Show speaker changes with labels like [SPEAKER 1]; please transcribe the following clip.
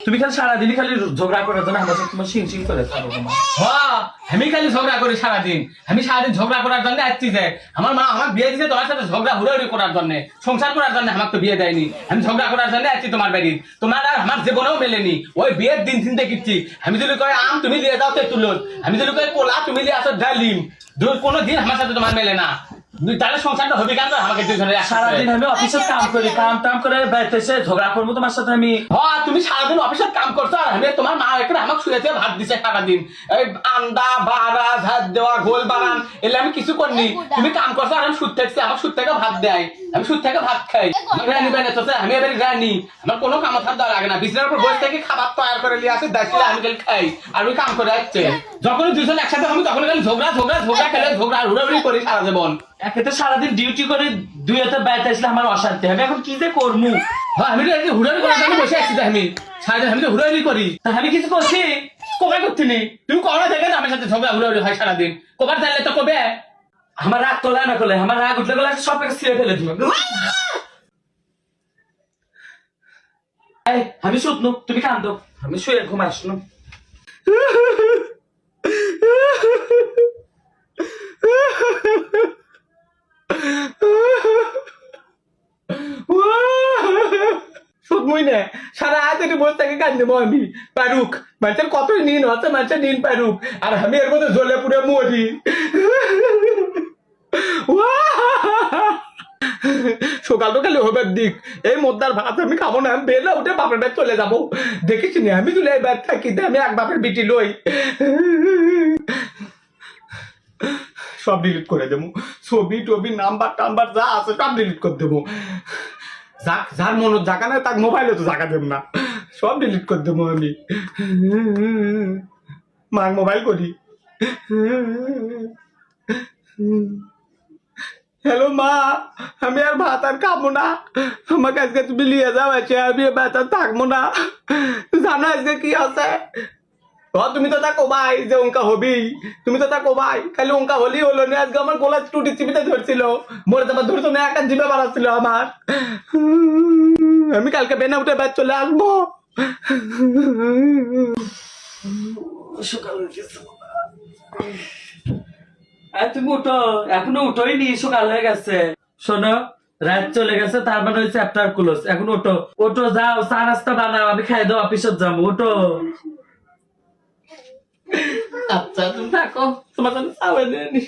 [SPEAKER 1] তুমি খালি সারাদিনই খালি ঝগড়া করার জন্য আমার সাথে তোমার শিং করে থাকো তোমার।
[SPEAKER 2] হ্যাঁ আমি খালি ঝগড়া করি সারাদিন, আমি সারাদিন ঝগড়া করার জন্য আসছি যে আমার মা আমার বিয়ে দিয়েছে তোমার সাথে ঝগড়া হুড়াহুড়ি করার জন্য, সংসার করার জন্য আমাকে তো বিয়ে দেয়নি, আমি ঝগড়া করার জন্য আসছি তোমার বাড়ি। তোমার আর আমার জীবনেও মেলেনি, ওই বিয়ের দিন চিন্তা কিচ্ছি। আমি যদি কই আম তুমি দিয়ে যাও তেঁতুল, আমি যদি কই কোলা তুমি দিয়ে আসো ডালিম, কোনো দিন আমার সাথে তোমার মেলে না। তাহলে সংসারটা হবে কেন আমাকে দুজনে?
[SPEAKER 1] সারাদিন আমি অফিসে কাম করি, কাম টাম করে বাড়িতে এসে ঝগড়া করবো তোমার সাথে আমি?
[SPEAKER 2] হ্যাঁ তুমি সারাদিন অফিসের কাম করছো আর আমি তোমার মা এখানে আমাকে শুয়েছে ভাত দিছে সারাদিন, এই আন্ডা বাড়া ঝাঁট দেওয়া গোল বানান এলে আমি কিছু করিনি। তুমি কাম করছো আর আমি সুদ থাকছি, আমার সুদ থেকে ভাত দেয়, আমি সুদ থেকে ভাত খাই। রানি বানাচ্ছে আমি এবার রানি, আমার কোনো কাম থাক দেওয়া লাগে না, বিছানার উপর বসে থেকে খাবার তৈরি করে নিয়ে আসে দেখলে আমি খালি খাই আর ওই কাম করে আসছে। যখন দুজন একসাথে আমি তখন খালি ঝগড়া ঝগড়া ঝগড়া খেলে ঝগড়া হুড়াহুড়ি করি সারা জীবন।
[SPEAKER 1] একে তো সারাদিন ডিউটি করে দুই হাতে বাড়িতে আসলে আমার অশান্তি হবে, এখন কি যে করবো?
[SPEAKER 2] হ্যাঁ আমি তো হুড়াহুড়ি করার জন্য বসে আসছি, আমি সারাদিন আমি তো হুড়াহুড়ি করি।
[SPEAKER 1] তা আমি কিছু করছি?
[SPEAKER 2] কবে করছি নি তুমি কবে থেকে আমার সাথে ঝগড়া হুড়াহুড়ি হয় সারাদিন? কবার চাইলে তো কবে?
[SPEAKER 1] আমার রাগ তোলা না করলে, আমার রাগ উঠলে গেলে সব কিছু ছিঁড়ে ফেলে দিব। এই, আমি শুতনু, তুমি কান্দো, আমি শুয়ে ঘুম আসনু।
[SPEAKER 2] শুধমই না সারা রাত এটি বসে থেকে কান্দবো আমি। পারুক মানুষের কত নিন হচ্ছে, মানুষের নিন পারুক আর আমি এর মধ্যে জ্বলে পুড়ে মরি। সকাল তো খালি হবে দিক, এই মোদ্দার ভাত আমি খাবো না, আমি বেলা উঠে বাপের বাড়ি চলে যাবো। দেখেছি না আমি যদি এই ব্যাগ থাকি আমি এক বাপের বিটি লই, সব ডিলিট করে দেবো, ছবি টবি নাম্বার টাম্বার যা আছে সব ডিলিট করে দেবো। যার মনে জায়গা না তার মোবাইলে তো জায়গা দেব না, সব ডিলিট করে দেবো আমি। মার মোবাইল করি। হ্যালো মা, আমি আর ভাত আর খাবো না, আমাকে আজকে তুমি নিয়ে যাও, আছে আমি ভাত আর থাকবো না। জানো আজকে কি আছে? তুমি তো তা কোবাই যে অঙ্কা হবি, তুমি তো তা কোবাই খালি অঙ্কা হলি হলো না। আজকে আমার গোলা টুটি চিপিতে ধরছিল, মরে যাবার ধরতো না, একটা জিভে বাড়াচ্ছিল আমার। আমি কালকে বেনা উঠে ব্যাগ চলে আসবো।
[SPEAKER 1] সকাল তুমি উঠো, এখনো উঠোই নি, সকাল হয়ে গেছে। শোনো, রাত চলে গেছে, তার মানে ওই চ্যাপ্টার ক্লোজ। এখন ওঠো, ওঠো, যাও চা নাস্তা বানাও, আমি খাই দাও, অফিসে যাবো, ওঠো।
[SPEAKER 2] আচ্ছা তুমি থাকো, তোমার জন্য চা বানিয়ে আনি।